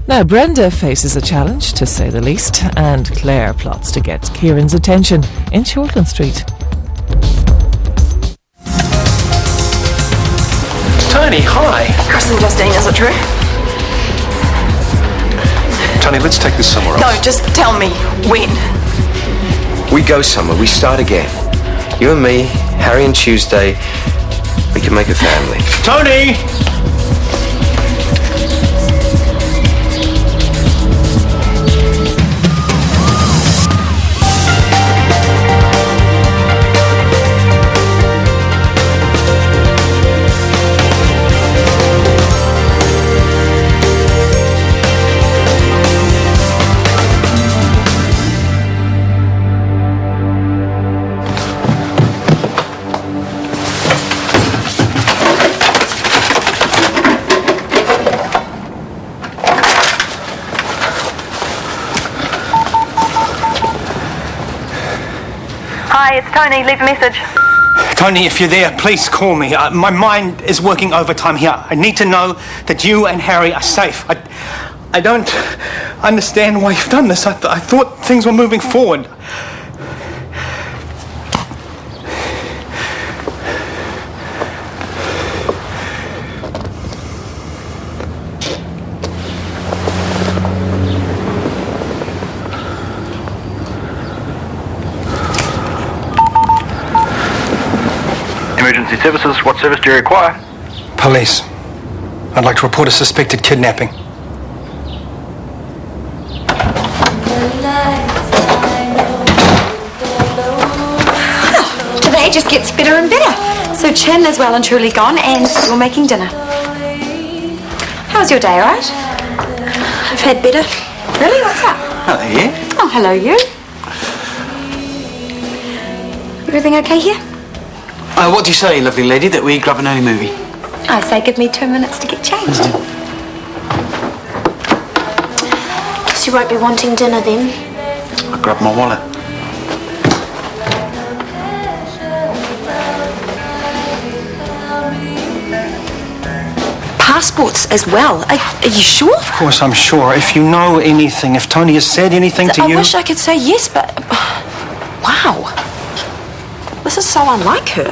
Now Brenda faces a challenge, to say the least, and Claire plots to get Kieran's attention in Shortland Street. Tony, hi. Chris and Justine, is it true? Tony, let's take this somewhere else. No, just tell me when. We go somewhere, we start again. You and me, Harry and Tuesday, we can make a family. Tony! Hi, it's Tony. Leave a message. Tony, if you're there, please call me. My mind is working overtime here. I need to know that you and Harry are safe. I don't understand why you've done this. I thought things were moving forward. Emergency services, what service do you require? Police. I'd like to report a suspected kidnapping. Today just gets better and better. So Chandler's well and truly gone and you're making dinner. How was your day, right? I've had better. Really? What's up? Hello, yeah. Oh, hello, you. Everything okay here? What do you say, lovely lady, that we grab an early movie? I say give me 2 minutes to get changed. Guess you won't be wanting dinner then. I'll grab my wallet. Passports as well. Are you sure? Of course, I'm sure. If you know anything, if Tony has said anything to you... I wish I could say yes, but... Wow. This is so unlike her.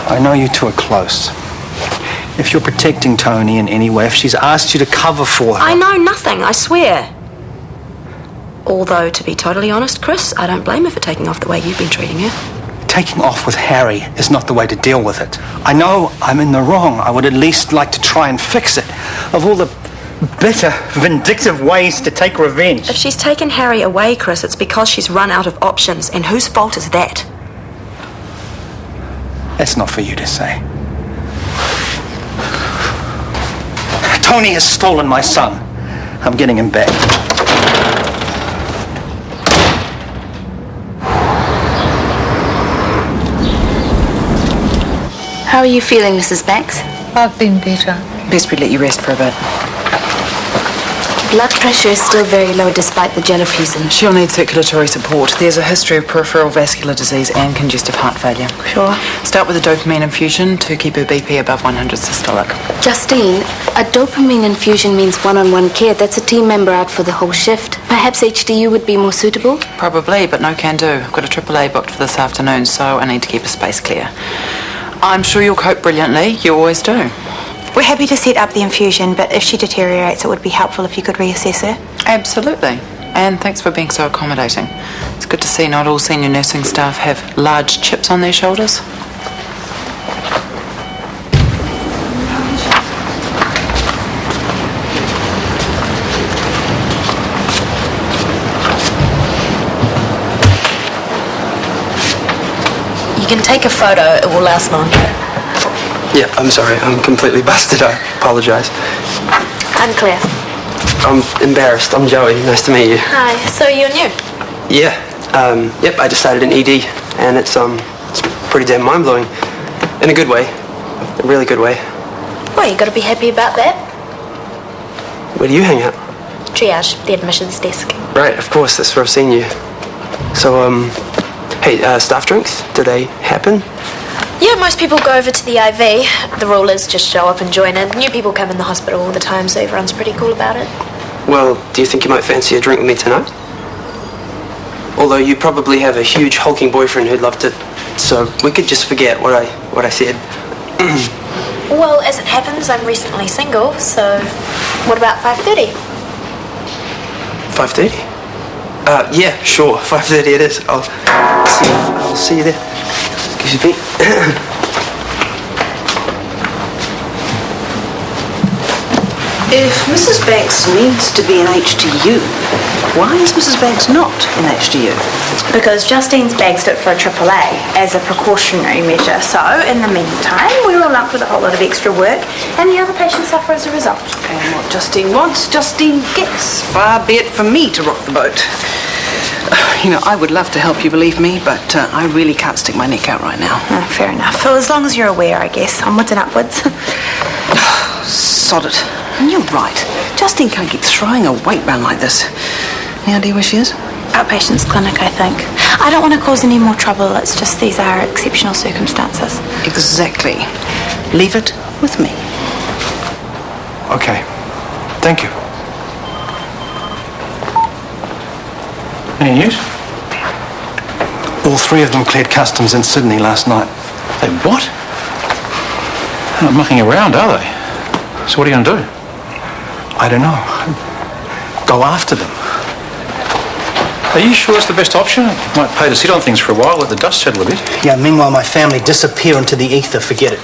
I know you two are close. If you're protecting Tony in any way, if she's asked you to cover for her... I know nothing, I swear. Although, to be totally honest, Chris, I don't blame her for taking off the way you've been treating her. Taking off with Harry is not the way to deal with it. I know I'm in the wrong. I would at least like to try and fix it. Of all the bitter, vindictive ways to take revenge. If she's taken Harry away, Chris, it's because she's run out of options. And whose fault is that? That's not for you to say. Tony has stolen my son. I'm getting him back. How are you feeling, Mrs. Banks? I've been better. Best we let you rest for a bit. Blood pressure is still very low despite the gelafusing. She'll need circulatory support. There's a history of peripheral vascular disease and congestive heart failure. Sure. Start with a dopamine infusion to keep her BP above 100 systolic. Justine, a dopamine infusion means one-on-one care. That's a team member out for the whole shift. Perhaps HDU would be more suitable? Probably, but no can do. I've got a AAA booked for this afternoon, so I need to keep a space clear. I'm sure you'll cope brilliantly. You always do. We're happy to set up the infusion, but if she deteriorates, it would be helpful if you could reassess her. Absolutely. And thanks for being so accommodating. It's good to see not all senior nursing staff have large chips on their shoulders. You can take a photo, it will last longer. Yeah, I'm sorry. I'm completely busted. I apologize. I'm Claire. I'm embarrassed. I'm Joey. Nice to meet you. Hi, so you're new? Yeah. Yep, I just started in ED, and it's pretty damn mind-blowing. In a good way. A really good way. Well, you gotta be happy about that. Where do you hang out? Triage, the admissions desk. Right, of course. That's where I've seen you. So, hey, staff drinks, do they happen? Yeah, most people go over to the IV. The rule is just show up and join in. New people come in the hospital all the time, so everyone's pretty cool about it. Well, do you think you might fancy a drink with me tonight? Although you probably have a huge hulking boyfriend who'd love to, so we could just forget what I said. Well, as it happens, I'm recently single, so what about 5:30? 5:30? Yeah, sure. 5:30 it is. I'll see you there. Excuse me. If Mrs. Banks needs to be in HDU, why is Mrs. Banks not in HDU? Because Justine's bagged it for a AAA as a precautionary measure. So, in the meantime, we're all up with a whole lot of extra work, and the other patients suffer as a result. And what Justine wants, Justine gets. Far be it from me to rock the boat. You know, I would love to help you, believe me, but I really can't stick my neck out right now. Oh, fair enough. Well, as long as you're aware, I guess. Onwards and upwards. Sod it. And you're right. Justine can't keep throwing her weight round like this. Any idea where she is? Outpatients clinic, I think. I don't want to cause any more trouble. It's just these are exceptional circumstances. Exactly. Leave it with me. Okay. Thank you. Any news? All three of them cleared customs in Sydney last night. They what? They're not mucking around, are they? So what are you going to do? I don't know. Go after them. Are you sure it's the best option? It might pay to sit on things for a while, let the dust settle a bit. Yeah, meanwhile my family disappear into the ether, forget it.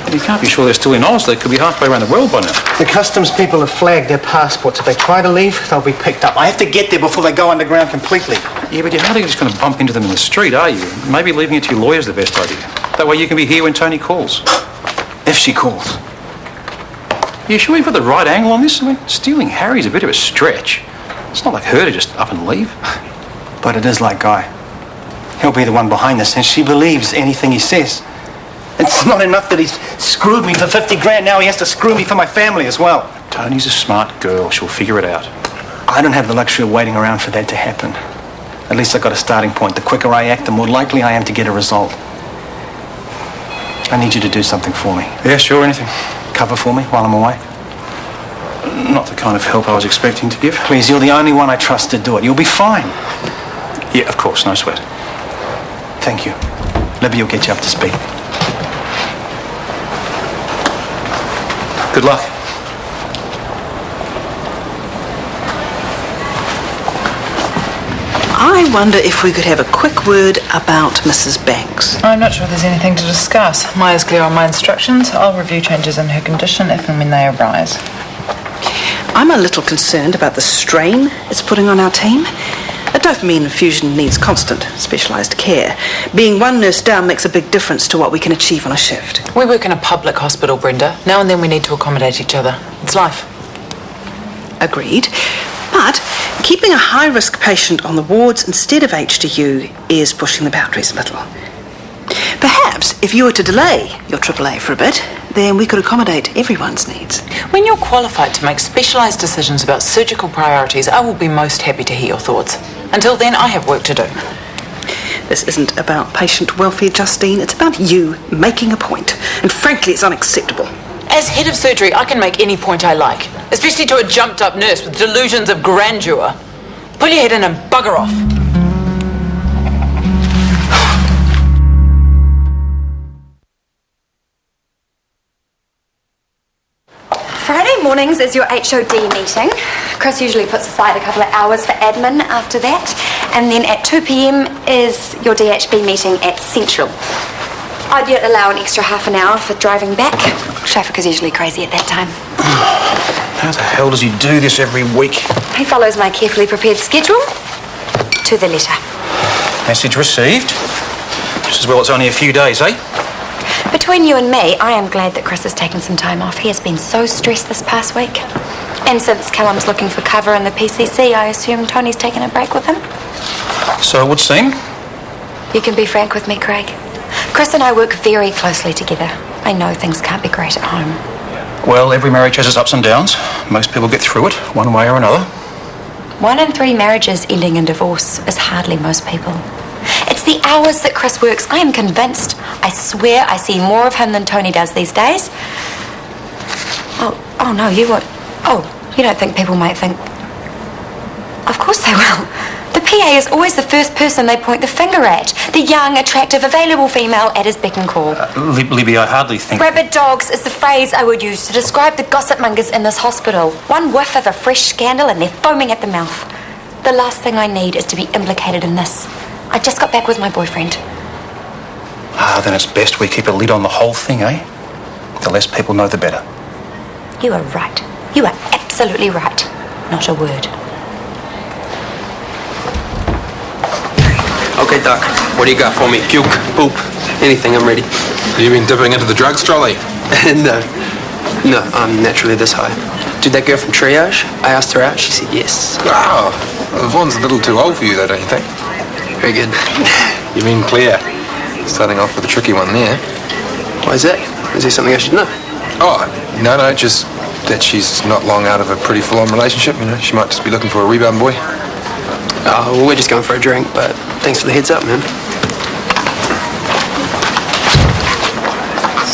But you can't be sure they're still in Oz. They could be halfway around the world by now. The customs people have flagged their passports. If they try to leave, they'll be picked up. I have to get there before they go underground completely. Yeah, but you're hardly just going to bump into them in the street, are you? Maybe leaving it to your lawyer's the best idea. That way you can be here when Tony calls. If she calls. You sure you've got the right angle on this? I mean, stealing Harry's a bit of a stretch. It's not like her to just up and leave. But it is like Guy. He'll be the one behind this, and she believes anything he says. It's not enough that he's screwed me for 50 grand, now he has to screw me for my family as well. Tony's a smart girl. She'll figure it out. I don't have the luxury of waiting around for that to happen. At least I've got a starting point. The quicker I act, the more likely I am to get a result. I need you to do something for me. Yeah, sure, anything. Cover for me while I'm away. Not the kind of help I was expecting to give. Please, you're the only one I trust to do it. You'll be fine. Yeah, of course, no sweat. Thank you. Libby will get you up to speed. Good luck. I wonder if we could have a quick word about Mrs. Banks. I'm not sure there's anything to discuss. Maya's clear on my instructions. I'll review changes in her condition if and when they arise. I'm a little concerned about the strain it's putting on our team. A dopamine infusion needs constant, specialised care. Being one nurse down makes a big difference to what we can achieve on a shift. We work in a public hospital, Brenda. Now and then we need to accommodate each other. It's life. Agreed. But keeping a high-risk patient on the wards instead of HDU is pushing the boundaries a little. Perhaps if you were to delay your AAA for a bit, then we could accommodate everyone's needs. When you're qualified to make specialised decisions about surgical priorities, I will be most happy to hear your thoughts. Until then, I have work to do. This isn't about patient welfare, Justine. It's about you making a point. And frankly, it's unacceptable. As head of surgery, I can make any point I like, especially to a jumped-up nurse with delusions of grandeur. Pull your head in and bugger off. Friday mornings is your HOD meeting. Chris usually puts aside a couple of hours for admin after that. And then at 2 p.m. is your DHB meeting at Central. I'd yet allow an extra half an hour for driving back. Traffic is usually crazy at that time. How the hell does he do this every week? He follows my carefully prepared schedule to the letter. Message received. Just as well it's only a few days, eh? Between you and me, I am glad that Chris has taken some time off. He has been so stressed this past week. And since Callum's looking for cover in the PCC, I assume Tony's taken a break with him. So it would seem. You can be frank with me, Craig. Chris and I work very closely together. I know things can't be great at home. Well, every marriage has its ups and downs. Most people get through it, one way or another. 1 in 3 marriages ending in divorce is hardly most people. It's the hours that Chris works. I am convinced I swear I see more of him than Tony does these days. Oh no, you would. Oh, you don't think people might think... Of course they will. The PA is always the first person they point the finger at. The young, attractive, available female at his beck and call. Libby, I hardly think... Rabid dogs is the phrase I would use to describe the gossip mongers in this hospital. One whiff of a fresh scandal and they're foaming at the mouth. The last thing I need is to be implicated in this. I just got back with my boyfriend. Then it's best we keep a lid on the whole thing, eh? The less people know, the better. You are right. You are absolutely right. Not a word. Okay, Doc, what do you got for me? Puke, poop, anything, I'm ready. You been dipping into the drugs trolley? No, I'm naturally this high. Did that girl from triage? I asked her out, she said yes. Wow, well, Vaughn's a little too old for you though, don't you think? Very good. You mean Claire? Starting off with a tricky one there. Why is that? Is there something I should know? Oh, no, just that she's not long out of a pretty full-on relationship, you know. She might just be looking for a rebound boy. Oh, well, we're just going for a drink, but thanks for the heads up, man.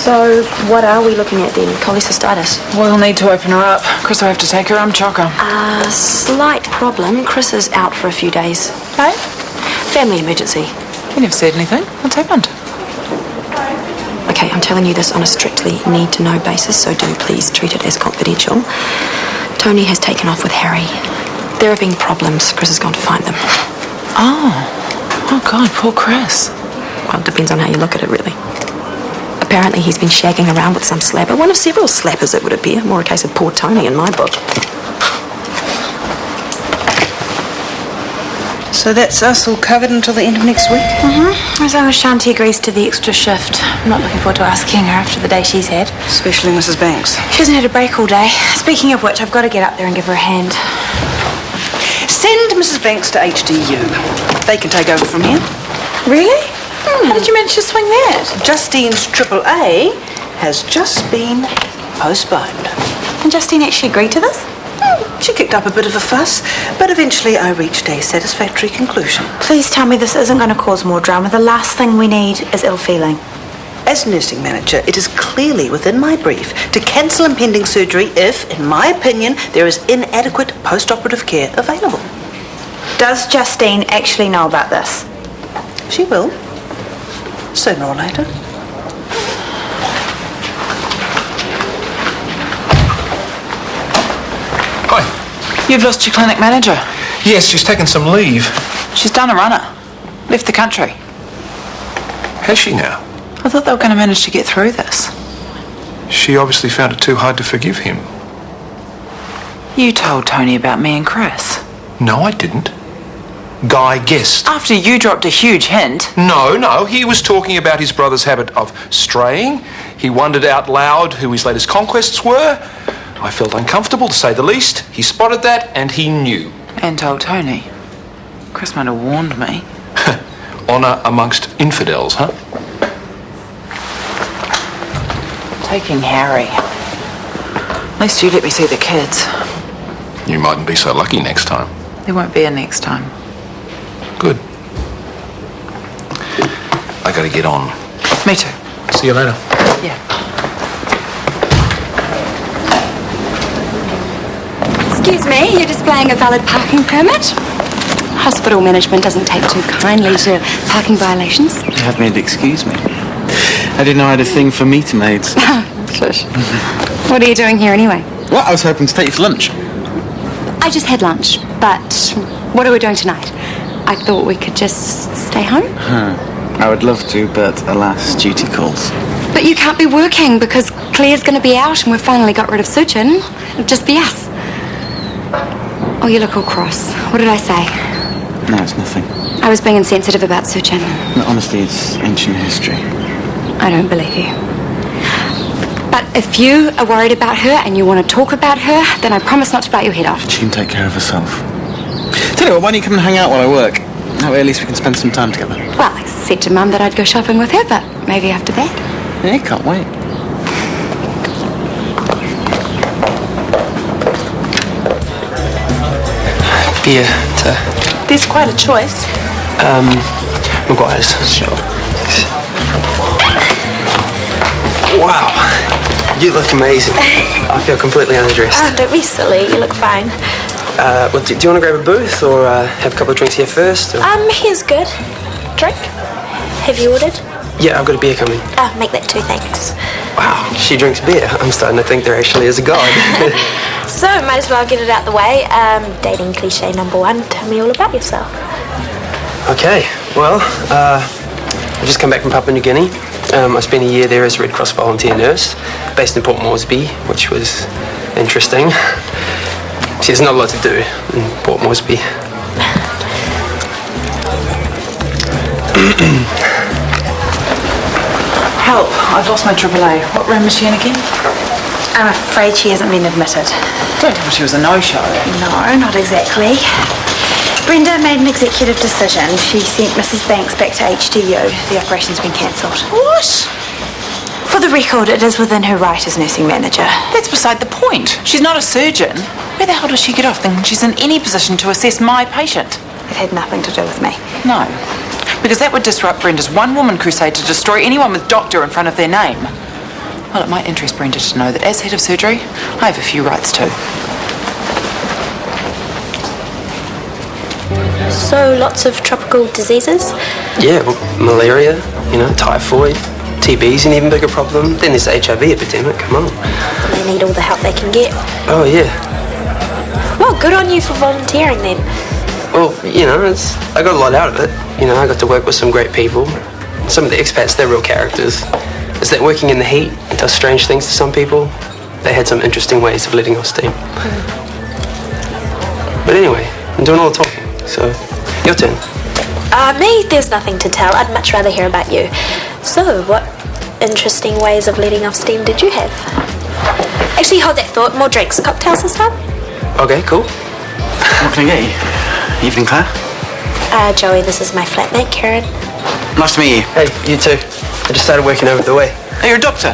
So, what are we looking at then? Cholecystitis? We'll need to open her up. Chris will have to take her chocker. Slight problem. Chris is out for a few days. Hey? Family emergency. You never said anything. What's happened? Okay, I'm telling you this on a strictly need-to-know basis, so do please treat it as confidential. Tony has taken off with Harry. There have been problems. Chris has gone to find them. Oh God, poor Chris. Well, it depends on how you look at it, really. Apparently he's been shagging around with some slapper. One of several slappers, it would appear. More a case of poor Tony in my book. So that's us all covered until the end of next week? As long as Shanti agrees to the extra shift. I'm not looking forward to asking her after the day she's had. Especially Mrs. Banks. She hasn't had a break all day. Speaking of which, I've got to get up there and give her a hand. Send Mrs. Banks to HDU. They can take over from here. Really? How did you manage to swing that? Justine's AAA has just been postponed. And Justine actually agreed to this? She kicked up a bit of a fuss, but eventually I reached a satisfactory conclusion. Please tell me this isn't going to cause more drama. The last thing we need is ill feeling. As nursing manager, it is clearly within my brief to cancel impending surgery if, in my opinion, there is inadequate post-operative care available. Does Justine actually know about this? She will. Sooner or later. Hi. You've lost your clinic manager. Yes, she's taken some leave. She's done a runner. Left the country. Has she now? I thought they were going to manage to get through this. She obviously found it too hard to forgive him. You told Tony about me and Chris. No, I didn't. Guy guessed. After you dropped a huge hint. No, he was talking about his brother's habit of straying. He wondered out loud who his latest conquests were. I felt uncomfortable, to say the least. He spotted that, and he knew. And told Tony. Chris might have warned me. Honour amongst infidels, huh? Taking Harry. At least you let me see the kids. You mightn't be so lucky next time. There won't be a next time. Good. I gotta get on. Me too. See you later. Yeah. Excuse me, you're displaying a valid parking permit? Hospital management doesn't take too kindly to parking violations. You have me to excuse me. I didn't know I had a thing for meter maids. Shush. What are you doing here anyway? Well, I was hoping to take you for lunch. I just had lunch, but what are we doing tonight? I thought we could just stay home. I would love to, but alas, duty calls. But you can't be working because Claire's going to be out and we've finally got rid of Suchin. It'll just be us. Oh, you look all cross. What did I say? No, it's nothing. I was being insensitive about Suchin. No, honestly, it's ancient history. I don't believe you. But if you are worried about her and you want to talk about her, then I promise not to bite your head off. She can take care of herself. Tell you what, why don't you come and hang out while I work? That way at least we can spend some time together. Well, I said to Mum that I'd go shopping with her, but maybe after that. Yeah, can't wait. Beer to... There's quite a choice. Maguire's. Sure. Wow, you look amazing. I feel completely underdressed. Oh, don't be silly. You look fine. Well, do you want to grab a booth or have a couple of drinks here first? Or? Here's good. Drink? Have you ordered? Yeah, I've got a beer coming. Make that 2, thanks. Wow, she drinks beer. I'm starting to think there actually is a god. So, might as well get it out the way. Dating cliche number 1. Tell me all about yourself. Okay, well, I've just come back from Papua New Guinea. I spent a year there as a Red Cross volunteer nurse, based in Port Moresby, which was interesting. See, there's not a lot to do in Port Moresby. Help, I've lost my AAA. What room is she in again? I'm afraid she hasn't been admitted. Don't tell me she was a no-show. No, not exactly. Brenda made an executive decision. She sent Mrs. Banks back to HDU. The operation's been cancelled. What? For the record, it is within her right as nursing manager. That's beside the point. She's not a surgeon. Where the hell does she get off thinking she's in any position to assess my patient? It had nothing to do with me. No, because that would disrupt Brenda's one-woman crusade to destroy anyone with doctor in front of their name. Well, it might interest Brenda to know that as head of surgery, I have a few rights too. So, lots of tropical diseases? Yeah, well, malaria, typhoid, TB's an even bigger problem. Then there's the HIV epidemic, come on. They need all the help they can get. Oh, yeah. Well, good on you for volunteering then. Well, I got a lot out of it. I got to work with some great people. Some of the expats, they're real characters. Is that working in the heat does strange things to some people? They had some interesting ways of letting off steam. But anyway, I'm doing all the talking, so your turn. Me, there's nothing to tell. I'd much rather hear about you. So, what interesting ways of letting off steam did you have? Actually, hold that thought. More drinks. Cocktails this time? Okay, cool. What can I get you? Evening, Claire. Joey, this is my flatmate, Karen. Nice to meet you. Hey, you too. I just started working over the way. Oh, you're a doctor?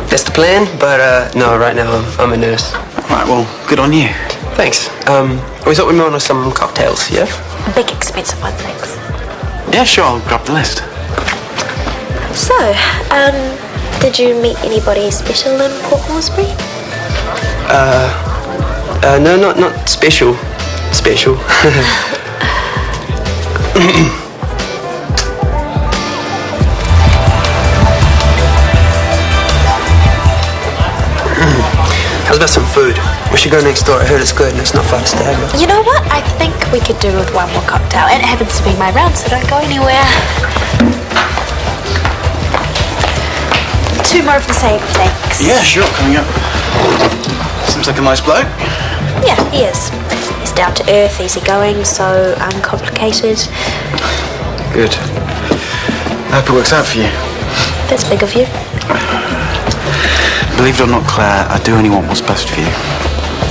That's the plan, but no, right now I'm a nurse. Right, well, good on you. Thanks. We thought we'd on some cocktails, yeah? Big expensive one, thanks. Yeah, sure, I'll grab the list. So, did you meet anybody special in Port Moresby? No, not special. Special. How's about some food? We should go next door. I heard it's good and it's not far to stay. You know what? I think we could do with one more cocktail. And it happens to be my round, so don't go anywhere. 2 more of the same, thanks. Yeah, sure, coming up. Seems like a nice bloke. Yeah, he is. He's down to earth, easygoing, so uncomplicated. Good. I hope it works out for you. That's big of you. Believe it or not, Claire, I do only want what's best for you.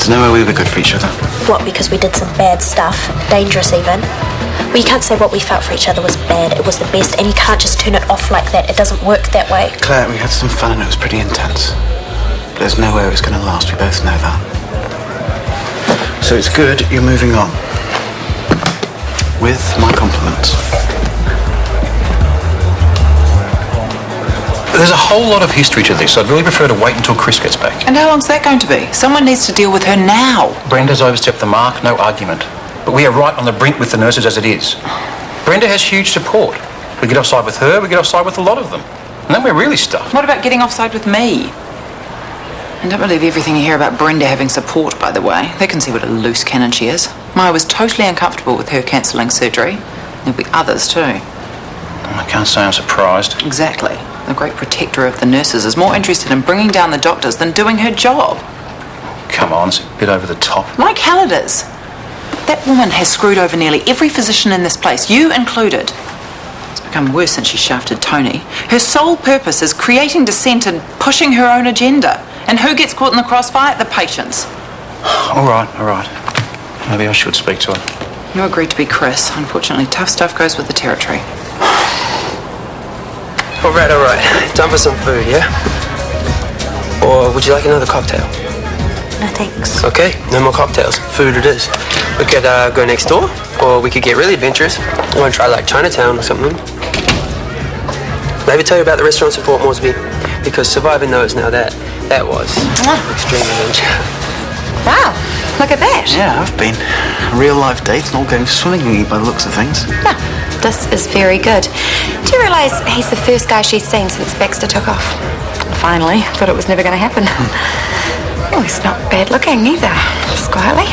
To know where we were good for each other. What, because we did some bad stuff? Dangerous even? Well, you can't say what we felt for each other was bad. It was the best, and you can't just turn it off like that. It doesn't work that way. Claire, we had some fun and it was pretty intense. But there's no way it was going to last. We both know that. So it's good you're moving on. With my compliments. There's a whole lot of history to this. I'd really prefer to wait until Chris gets back. And how long's that going to be? Someone needs to deal with her now. Brenda's overstepped the mark, no argument. But we are right on the brink with the nurses as it is. Brenda has huge support. We get offside with her, we get offside with a lot of them. And then we're really stuffed. What about getting offside with me? And don't believe everything you hear about Brenda having support, by the way. They can see what a loose cannon she is. Maya was totally uncomfortable with her cancelling surgery. There'll be others too. I can't say I'm surprised. Exactly. The great protector of the nurses is more interested in bringing down the doctors than doing her job. Come on, it's a bit over the top. Like hell it is. That woman has screwed over nearly every physician in this place, you included. It's become worse since she shafted Tony. Her sole purpose is creating dissent and pushing her own agenda. And who gets caught in the crossfire? The patients. All right. Maybe I should speak to her. You agreed to be Chris. Unfortunately, tough stuff goes with the territory. All right. Time for some food, yeah? Or would you like another cocktail? No, thanks. Okay, no more cocktails. Food it is. We could go next door, or we could get really adventurous. I want to try like Chinatown or something. Maybe tell you about the restaurants in Port Moresby. because surviving those now, that was extreme adventure. Wow, look at that. Yeah, I've been. Real life dates and all going swimmingly by the looks of things. No, this is very good. Do you realise he's the first guy she's seen since Baxter took off? Finally, thought it was never going to happen. Oh, he's not bad looking either, just quietly.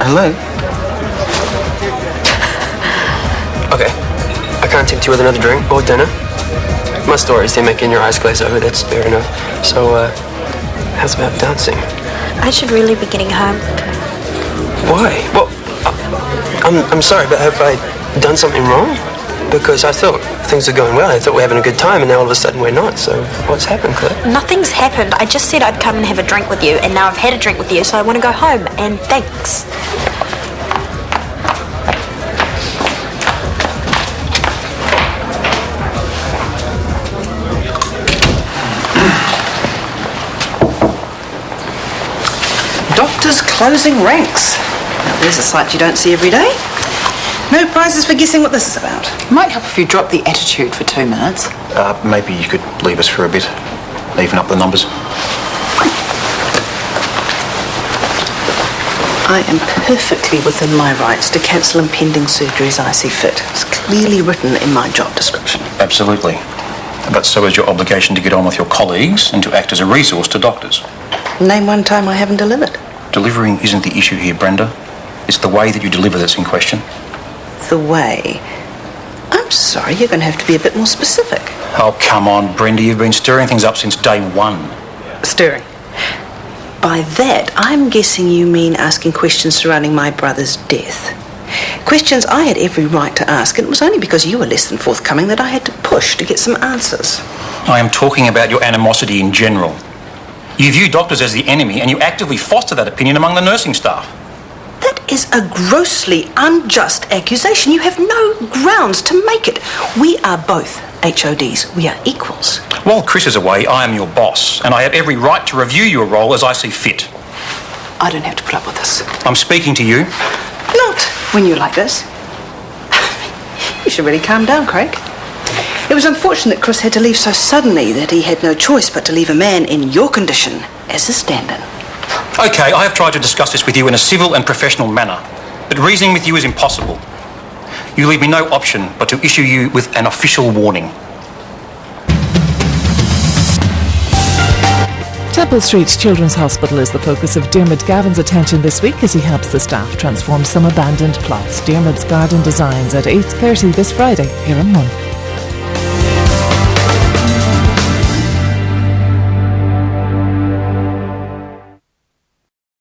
Hello? Okay, I can't tempt you with another drink or dinner. My stories, they're making your eyes glaze over, that's fair enough. So, how's about dancing? I should really be getting home. Why? Well, I'm sorry, but have I done something wrong? Because I thought things were going well. I thought we were having a good time, and now all of a sudden we're not. So what's happened, Claire? Nothing's happened. I just said I'd come and have a drink with you, and now I've had a drink with you, so I want to go home. And thanks. Doctors closing ranks. Now, there's a sight you don't see every day. No prizes for guessing what this is about. Might help if you drop the attitude for 2 minutes. Maybe you could leave us for a bit, even up the numbers. I am perfectly within my rights to cancel impending surgery as I see fit. It's clearly written in my job description. Absolutely. But so is your obligation to get on with your colleagues and to act as a resource to doctors. Name one time I haven't delivered. Delivering isn't the issue here, Brenda. It's the way that you deliver that's in question. The way? I'm sorry, you're going to have to be a bit more specific. Oh, come on, Brenda. You've been stirring things up since day one. Stirring? By that, I'm guessing you mean asking questions surrounding my brother's death. Questions I had every right to ask, and it was only because you were less than forthcoming that I had to push to get some answers. I am talking about your animosity in general. You view doctors as the enemy, and you actively foster that opinion among the nursing staff. That is a grossly unjust accusation. You have no grounds to make it. We are both HODs. We are equals. While Chris is away, I am your boss, and I have every right to review your role as I see fit. I don't have to put up with this. I'm speaking to you. Not when you're like this. You should really calm down, Craig. It was unfortunate Chris had to leave so suddenly that he had no choice but to leave a man in your condition as a stand-in. Okay, I have tried to discuss this with you in a civil and professional manner, but reasoning with you is impossible. You leave me no option but to issue you with an official warning. Temple Street Children's Hospital is the focus of Dermot Gavin's attention this week as he helps the staff transform some abandoned plots. Dermot's Garden Designs at 8:30 this Friday here on One.